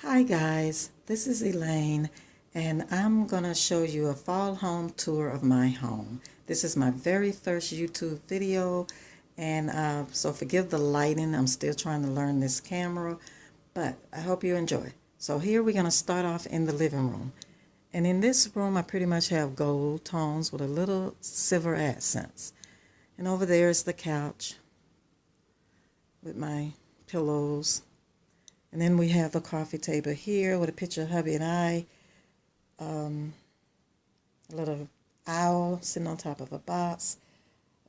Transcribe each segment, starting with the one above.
Hi guys, this is Elaine and I'm gonna show you a fall home tour of my home. This is my very first YouTube video and so forgive the lighting, I'm still trying to learn this camera, but I hope you enjoy. So here we're gonna start off in the living room. And in this room I pretty much have gold tones with a little silver accents. And over there is the couch with my pillows. And then we have the coffee table here with a picture of hubby and I. A little owl sitting on top of a box.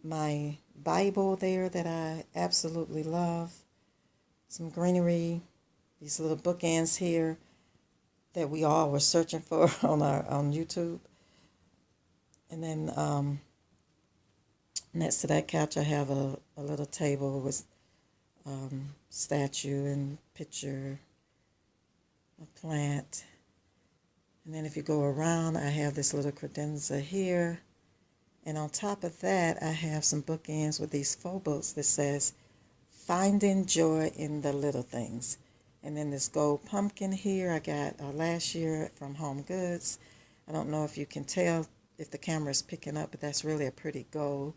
My Bible there that I absolutely love. Some greenery. These little bookends here that we all were searching for on YouTube. And then next to that couch I have a little table with statue and picture, a plant. And then if you go around, I have this little credenza here. And on top of that, I have some bookends with these faux books that says, Finding Joy in the Little Things. And then this gold pumpkin here I got last year from Home Goods. I don't know if you can tell if the camera is picking up, but that's really a pretty gold.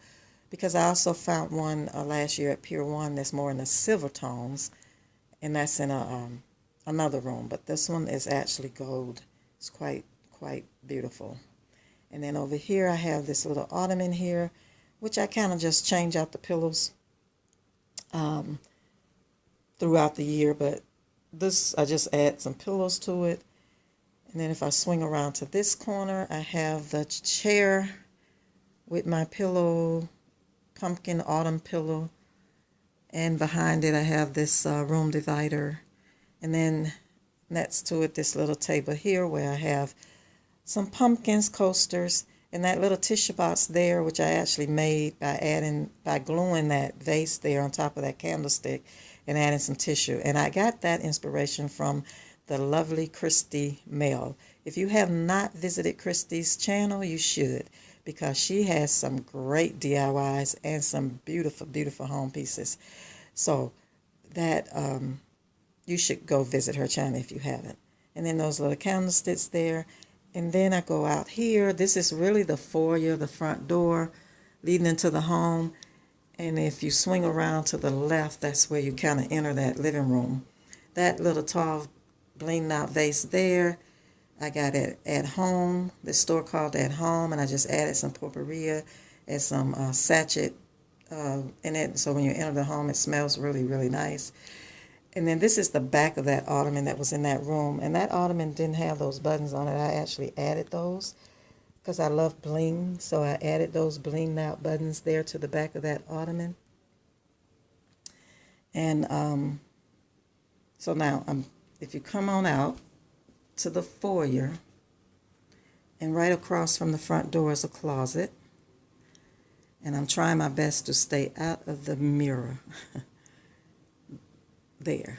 Because I also found one last year at Pier 1 that's more in the silver tones. And that's in another room. But this one is actually gold. It's quite beautiful. And then over here I have this little ottoman here, which I kind of just change out the pillows throughout the year. But this, I just add some pillows to it. And then if I swing around to this corner, I have the chair with my pillow, pumpkin autumn pillow. And behind it I have this room divider. And then next to it, this little table here where I have some pumpkins, coasters, and that little tissue box there, which I actually made by gluing that vase there on top of that candlestick and adding some tissue. And I got that inspiration from the lovely Christy Mel. If you have not visited Christy's channel, you should, because she has some great DIYs and some beautiful, beautiful home pieces. So that you should go visit her channel if you haven't. And then those little candlesticks there. And then I go out here. This is really the foyer, the front door leading into the home. And if you swing around to the left, that's where you kind of enter that living room. That little tall blinged out vase there, I got it at home, this store called At Home, and I just added some potpourri and some sachet in it. So when you enter the home, it smells really, really nice. And then this is the back of that ottoman that was in that room. And that ottoman didn't have those buttons on it. I actually added those because I love bling. So I added those blinged out buttons there to the back of that ottoman. And so now if you come on out to the foyer, and right across from the front door is a closet. And I'm trying my best to stay out of the mirror. There.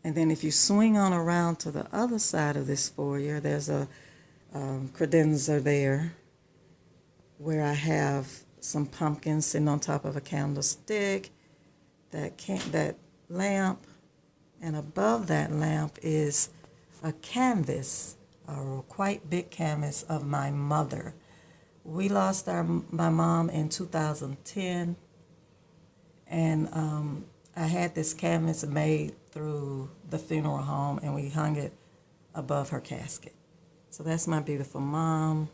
And then if you swing on around to the other side of this foyer, there's a credenza there where I have some pumpkins sitting on top of a candlestick, that lamp, and above that lamp is a canvas, a quite big canvas of my mother. We lost my mom in 2010. And I had this canvas made through the funeral home, and we hung it above her casket. So that's my beautiful mom.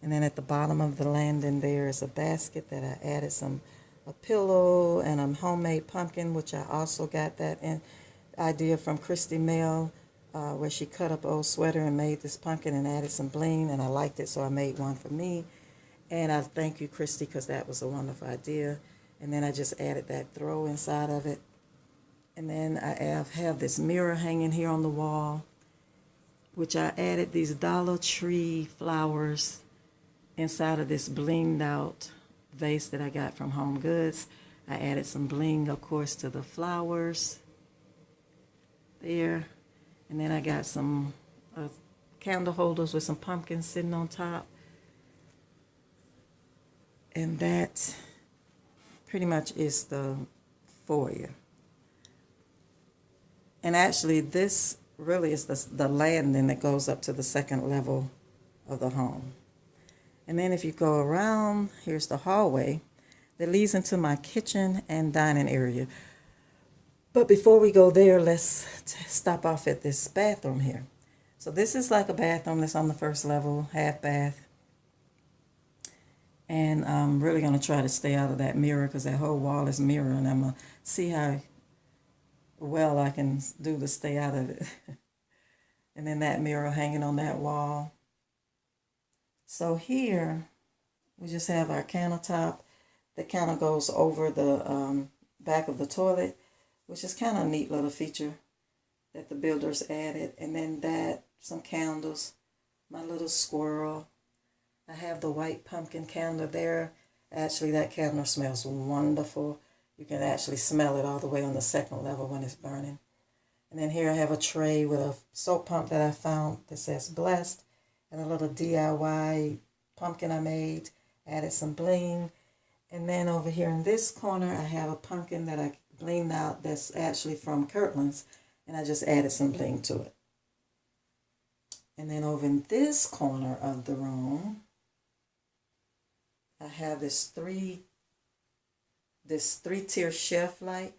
And then at the bottom of the landing there is a basket that I added a pillow and a homemade pumpkin, which I also got that idea from Christy Mel, where she cut up an old sweater and made this pumpkin and added some bling, and I liked it, so I made one for me. And I thank you, Christy, because that was a wonderful idea. And then I just added that throw inside of it. And then I have this mirror hanging here on the wall, which I added these Dollar Tree flowers inside of this blinged out vase that I got from Home Goods. I added some bling, of course, to the flowers there. And then I got some candle holders with some pumpkins sitting on top. And that pretty much is the foyer. And actually, this really is the landing that goes up to the second level of the home. And then if you go around, here's the hallway that leads into my kitchen and dining area. But before we go there, let's stop off at this bathroom here. So this is like a bathroom that's on the first level, half bath. And I'm really going to try to stay out of that mirror because that whole wall is mirror, and I'm going to see how well I can do to stay out of it. And then that mirror hanging on that wall. So here we just have our countertop that kind of goes over the back of the toilet, which is kind of a neat little feature that the builders added. And then that, some candles, my little squirrel. I have the white pumpkin candle there. Actually, that candle smells wonderful. You can actually smell it all the way on the second level when it's burning. And then here I have a tray with a soap pump that I found that says blessed, and a little DIY pumpkin I made. Added some bling. And then over here in this corner, I have a pumpkin that I blinged out that's actually from Kirkland's, and I just added some bling to it. And then over in this corner of the room, I have this three-tier shelf light,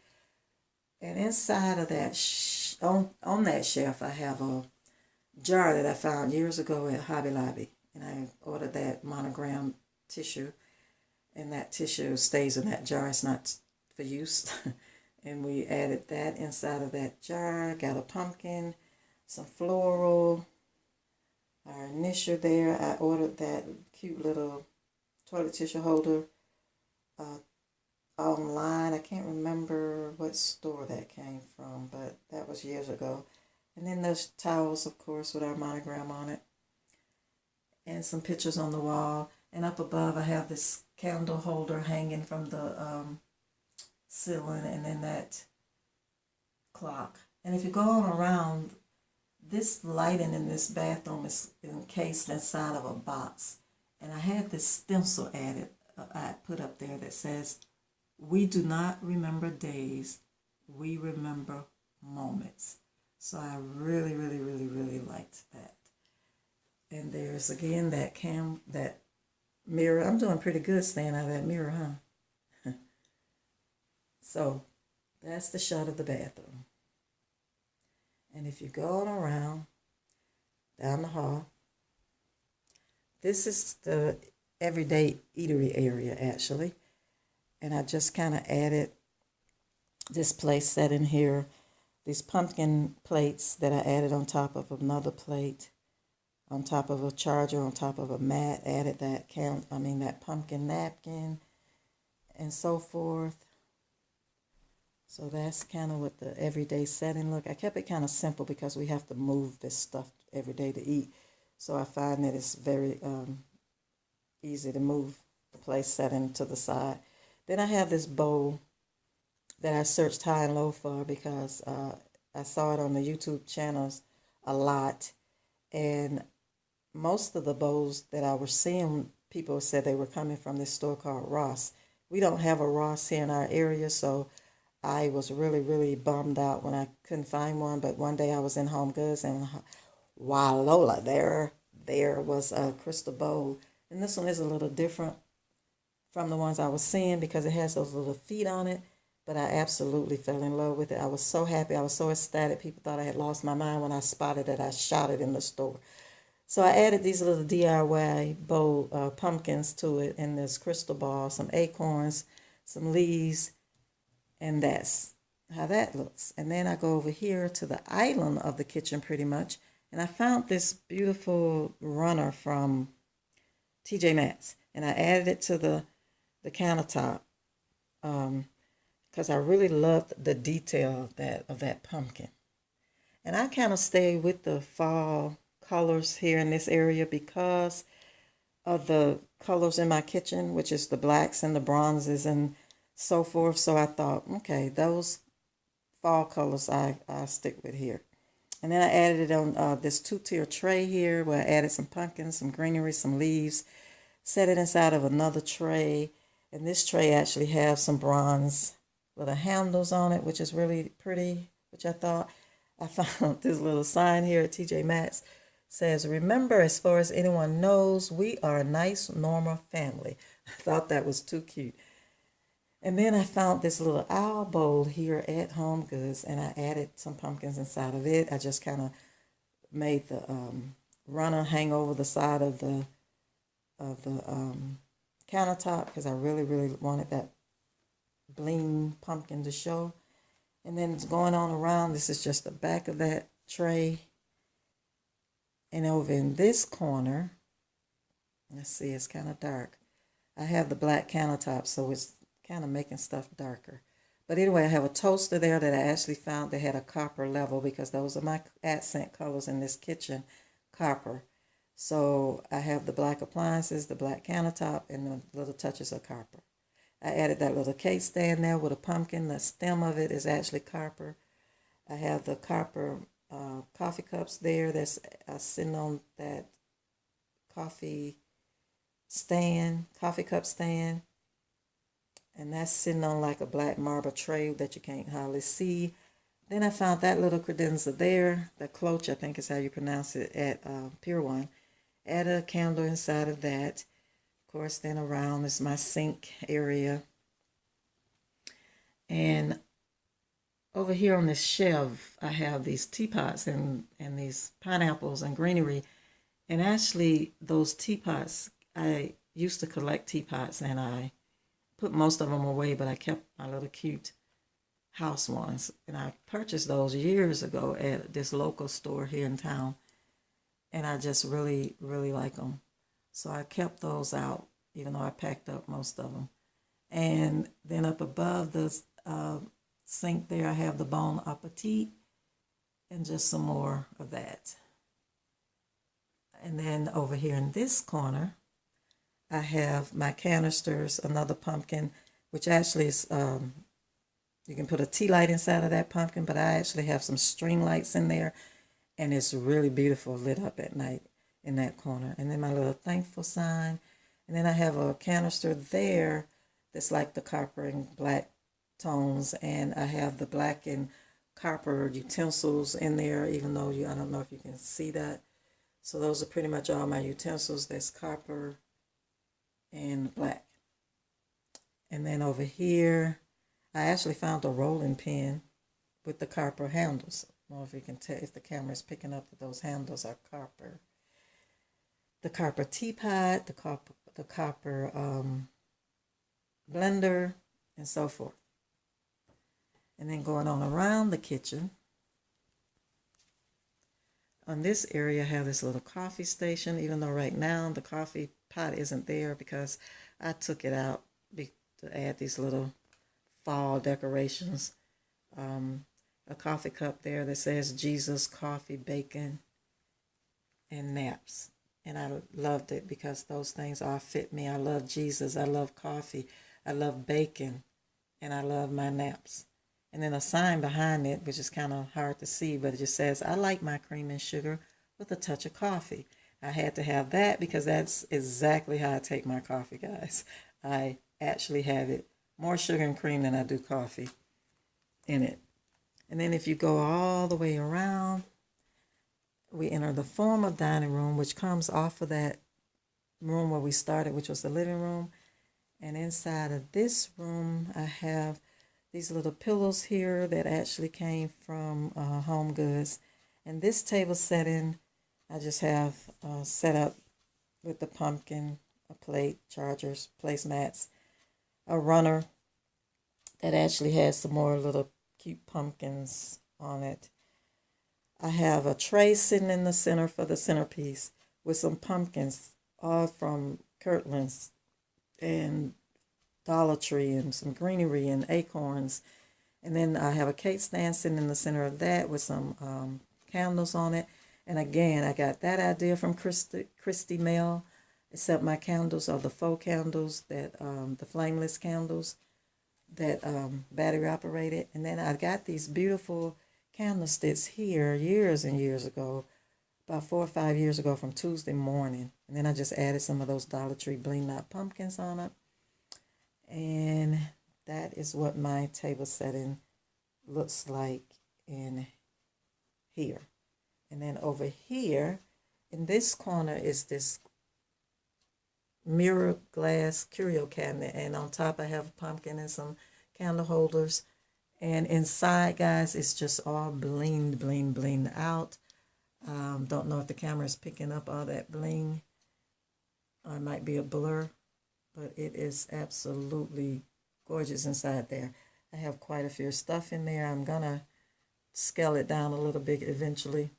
and inside of that, on that shelf, I have a jar that I found years ago at Hobby Lobby, and I ordered that monogram tissue, and that tissue stays in that jar. It's not for use. And we added that inside of that jar. Got a pumpkin, some floral, our initial there. I ordered that cute little toilet tissue holder online. I can't remember what store that came from, but that was years ago. And then those towels, of course, with our monogram on it. And some pictures on the wall. And up above, I have this candle holder hanging from the ceiling, and then that clock. And if you go on around, this lighting in this bathroom is encased inside of a box. And I had this stencil added, I put up there that says, "We do not remember days, we remember moments." So I really, really, really, really liked that. And there's again that mirror. I'm doing pretty good staying out of that mirror, huh? So that's the shot of the bathroom. And if you go on around down the hall, this is the everyday eatery area actually. And I just kind of added this place set in here, these pumpkin plates that I added on top of another plate, on top of a charger, on top of a mat, added that that pumpkin napkin and so forth. So that's kind of what the everyday setting look. I kept it kind of simple because we have to move this stuff every day to eat. So I find that it's very easy to move the place setting to the side. Then I have this bowl that I searched high and low for because I saw it on the YouTube channels a lot. And most of the bowls that I was seeing, people said they were coming from this store called Ross. We don't have a Ross here in our area, so I was really, really bummed out when I couldn't find one. But one day I was in Home Goods, and wow, Lola, there was a crystal bowl. And this one is a little different from the ones I was seeing because it has those little feet on it. But I absolutely fell in love with it. I was so happy. I was so ecstatic. People thought I had lost my mind when I spotted it. I shouted in the store. So I added these little DIY bowl pumpkins to it, and there's crystal balls, some acorns, some leaves, and that's how that looks. And then I go over here to the island of the kitchen pretty much, and I found this beautiful runner from TJ Maxx, and I added it to the countertop because I really loved the detail of that pumpkin. And I kind of stay with the fall colors here in this area because of the colors in my kitchen, which is the blacks and the bronzes and so forth. So I thought, okay, those fall colors I stick with here. And then I added it on this two-tier tray here where I added some pumpkins, some greenery, some leaves, set it inside of another tray. And this tray actually has some bronze little handles on it, which is really pretty, which I thought. I found this little sign here at TJ Maxx. Says, remember, as far as anyone knows, we are a nice, normal family. I thought that was too cute. And then I found this little owl bowl here at Home Goods, and I added some pumpkins inside of it. I just kind of made the runner hang over the side of the countertop because I really, really wanted that bling pumpkin to show. And then it's going on around. This is just the back of that tray. And over in this corner, let's see, it's kind of dark. I have the black countertop, so it's kind of making stuff darker. But anyway, I have a toaster there that I actually found that had a copper level because those are my accent colors in this kitchen, copper. So I have the black appliances, the black countertop, and the little touches of copper. I added that little cake stand there with a pumpkin. The stem of it is actually copper. I have the copper coffee cups there that's sitting on that coffee cup stand. And that's sitting on like a black marble tray that you can't hardly see. Then I found that little credenza there, the cloche, I think is how you pronounce it, at Pier 1. Added a candle inside of that. Of course, then around is my sink area. And over here on this shelf, I have these teapots and these pineapples and greenery. And actually, those teapots, I used to collect teapots and I put most of them away, but I kept my little cute house ones. And I purchased those years ago at this local store here in town. And I just really, really like them. So I kept those out, even though I packed up most of them. And then up above the sink there, I have the Bon Appetit and just some more of that. And then over here in this corner, I have my canisters, another pumpkin, which actually is, you can put a tea light inside of that pumpkin, but I actually have some string lights in there, and it's really beautiful lit up at night in that corner. And then my little thankful sign. And then I have a canister there that's like the copper and black tones, and I have the black and copper utensils in there, even though I don't know if you can see that. So those are pretty much all my utensils. That's copper and black. And then over here, I actually found a rolling pin with the copper handles. I don't know if you can tell if the camera is picking up that those handles are copper. The copper teapot, the copper blender, and so forth. And then going on around the kitchen, on this area I have this little coffee station, even though right now the coffee pot isn't there because I took it out to add these little fall decorations. A coffee cup there that says Jesus, coffee, bacon, and naps. And I loved it because those things all fit me. I love Jesus, I love coffee, I love bacon, and I love my naps. And then a sign behind it, which is kind of hard to see, but it just says, I like my cream and sugar with a touch of coffee. I had to have that because that's exactly how I take my coffee, guys. I actually have it more sugar and cream than I do coffee in it. And then if you go all the way around, we enter the formal dining room, which comes off of that room where we started, which was the living room. And inside of this room, I have these little pillows here that actually came from Home Goods. And this table setting, I just have set up with the pumpkin, a plate, chargers, placemats, a runner that actually has some more little cute pumpkins on it. I have a tray sitting in the center for the centerpiece with some pumpkins, all from Kirtland's and Dollar Tree, and some greenery and acorns. And then I have a cake stand sitting in the center of that with some candles on it. And again, I got that idea from Christy Mel, except my candles are the faux candles, that the flameless candles that battery operated. And then I got these beautiful candlesticks here years and years ago, about 4 or 5 years ago, from Tuesday Morning. And then I just added some of those Dollar Tree Bling Out pumpkins on it. And that is what my table setting looks like in here. And then over here, in this corner is this mirror glass curio cabinet. And on top I have a pumpkin and some candle holders. And inside, guys, it's just all bling, bling, bling out. Don't know if the camera is picking up all that bling. Or it might be a blur. But it is absolutely gorgeous inside there. I have quite a few stuff in there. I'm going to scale it down a little bit eventually.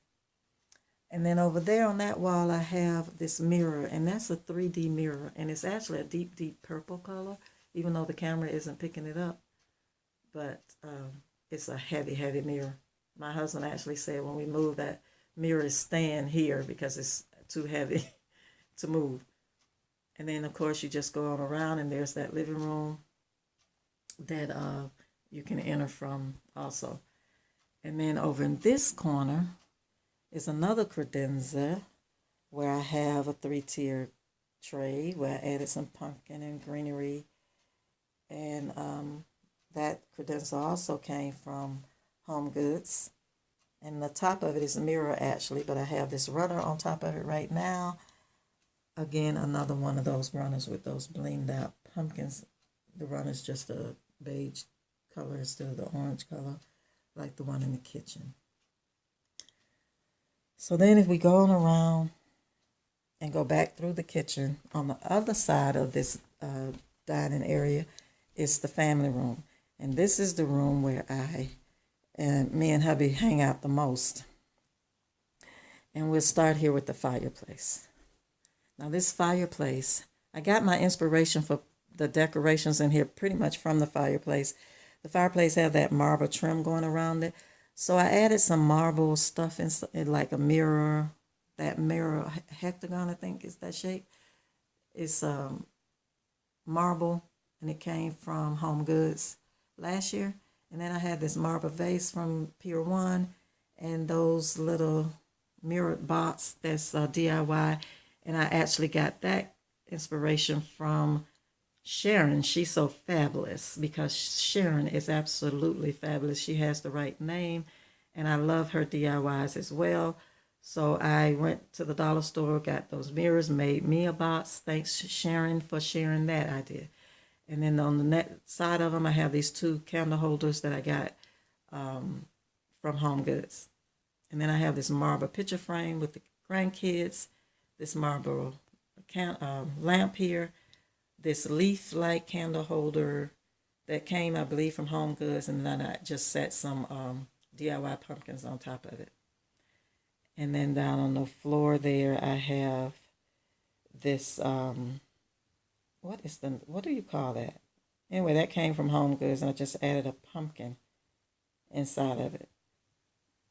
And then over there on that wall, I have this mirror, and that's a 3D mirror. And it's actually a deep, deep purple color, even though the camera isn't picking it up. But it's a heavy, heavy mirror. My husband actually said when we move, that mirror is staying here because it's too heavy to move. And then, of course, you just go on around, and there's that living room that you can enter from also. And then over in this corner is another credenza where I have a 3-tier tray where I added some pumpkin and greenery. And that credenza also came from Home Goods. And the top of it is a mirror, actually, but I have this runner on top of it right now. Again, another one of those runners with those blinged out pumpkins. The runner's just a beige color instead of the orange color, like the one in the kitchen. So then if we go on around and go back through the kitchen, on the other side of this dining area is the family room. And this is the room where me and hubby hang out the most. And we'll start here with the fireplace. Now this fireplace, I got my inspiration for the decorations in here pretty much from the fireplace. The fireplace had that marble trim going around it. So I added some marble stuff in like a mirror. That mirror, hectagon, I think is that shape. It's marble, and it came from Home Goods last year. And then I had this marble vase from Pier 1 and those little mirrored box that's DIY. And I actually got that inspiration from Sharon. She's so fabulous because Sharon is absolutely fabulous. She has the right name, and I love her DIYs as well. So I went to the dollar store, got those mirrors, made me a box. Thanks, Sharon, for sharing that idea. And then on the next side of them, I have these 2 candle holders that I got from Home Goods. And then I have this marble picture frame with the grandkids, this marble lamp here, this leaf-like candle holder that came, I believe, from Home Goods, and then I just set some DIY pumpkins on top of it. And then down on the floor there, I have this, what do you call that? Anyway, that came from Home Goods, and I just added a pumpkin inside of it.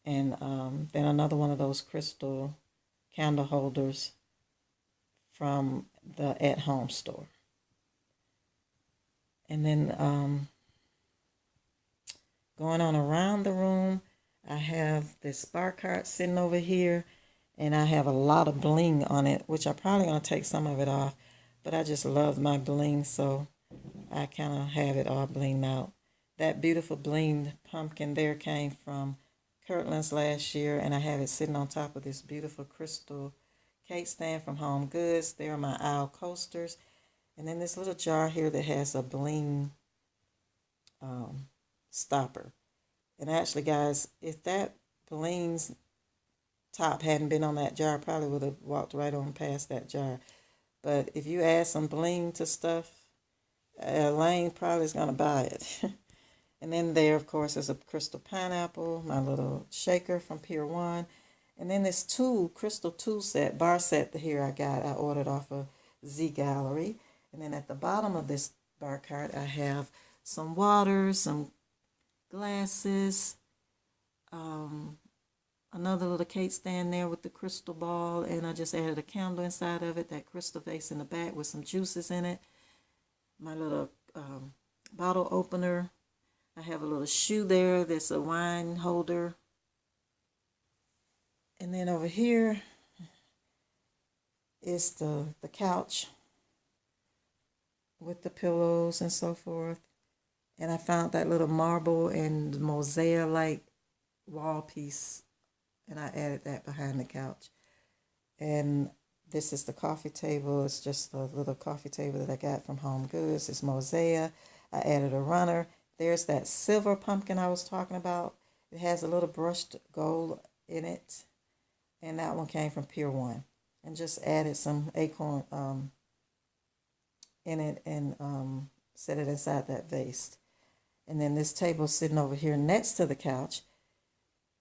And then another one of those crystal candle holders from the At Home store. And then going on around the room, I have this spark card sitting over here, and I have a lot of bling on it, which I'm probably going to take some of it off, but I just love my bling, so I kind of have it all blinged out. That beautiful blinged pumpkin there came from Kirtland's last year, and I have it sitting on top of this beautiful crystal cake stand from Home Goods. There are my owl coasters. And then this little jar here that has a bling stopper. And actually, guys, if that bling's top hadn't been on that jar, I probably would have walked right on past that jar. But if you add some bling to stuff, Elaine probably is going to buy it. And then there, of course, is a crystal pineapple, my little shaker from Pier 1. And then this crystal tool set, bar set here I ordered off of Z Gallery. And then at the bottom of this bar cart, I have some water, some glasses, another little cake stand there with the crystal ball, and I just added a candle inside of it, that crystal vase in the back with some juices in it, my little bottle opener. I have a little shoe there that's a wine holder. And then over here is the couch with the pillows and so forth. And I found that little marble and mosaic-like wall piece and I added that behind the couch. And this is the coffee table. It's just a little coffee table that I got from Home Goods. It's mosaic. I added a runner. There's that silver pumpkin I was talking about. It has a little brushed gold in it. And that one came from Pier 1. And just added some acorn in it and set it inside that vase. And then this table sitting over here next to the couch.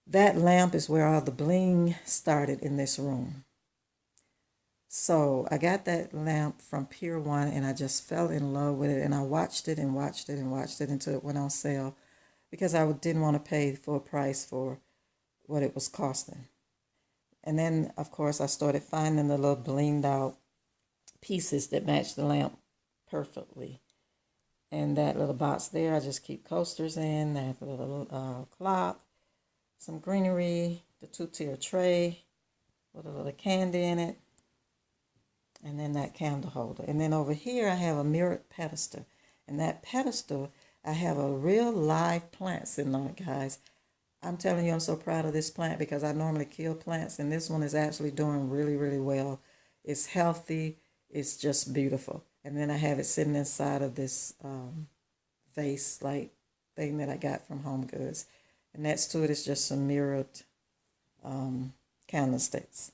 That lamp is where all the bling started in this room. So I got that lamp from Pier 1 and I just fell in love with it. And I watched it and watched it and watched it until it went on sale because I didn't want to pay full price for what it was costing. And then, of course, I started finding the little blinged out pieces that match the lamp perfectly. And that little box there, I just keep coasters in, that little clock, some greenery, the 2-tier tray with a little candy in it, and then that candle holder. And then over here, I have a mirrored pedestal. And that pedestal, I have a real live plant sitting on it, guys. I'm telling you, I'm so proud of this plant because I normally kill plants, and this one is actually doing really, really well. It's healthy. It's just beautiful. And then I have it sitting inside of this vase-like thing that I got from Home Goods. And next to it is just some mirrored candlesticks.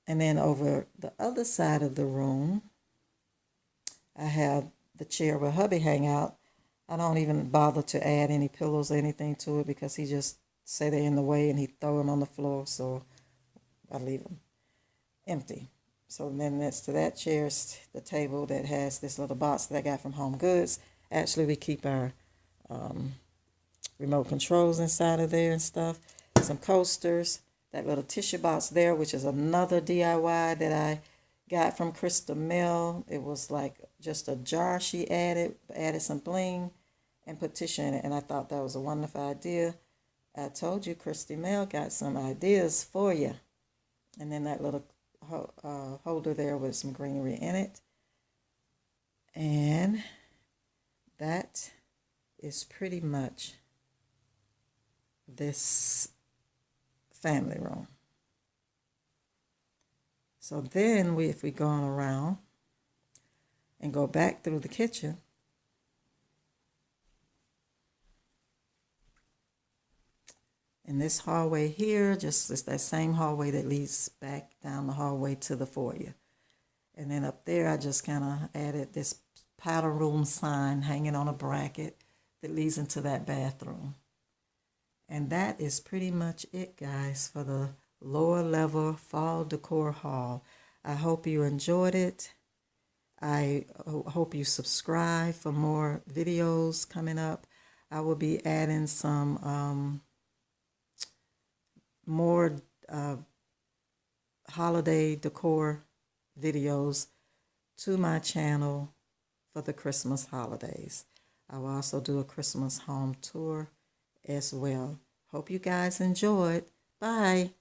And then over the other side of the room, I have the chair where hubby hang out. I don't even bother to add any pillows or anything to it because he just say they're in the way and he throw them on the floor, so I leave them empty. So then next to that chair is the table that has this little box that I got from Home Goods. Actually, we keep our remote controls inside of there and stuff. Some coasters, that little tissue box there, which is another DIY that I got from Krista Mill. It was like just a jar she added some bling and put tissue in it, and I thought that was a wonderful idea. I told you Krista Mill got some ideas for you. And then that little holder there with some greenery in it. And that is pretty much this family room. So then if we go on around and go back through the kitchen, in this hallway here, just it's that same hallway that leads back down the hallway to the foyer. And then up there, I just kind of added this powder room sign hanging on a bracket that leads into that bathroom. And that is pretty much it, guys, for the lower level fall decor haul. I hope you enjoyed it. I hope you subscribe for more videos coming up. I will be adding some more holiday decor videos to my channel for the Christmas holidays. I will also do a Christmas home tour as well. Hope you guys enjoyed. Bye.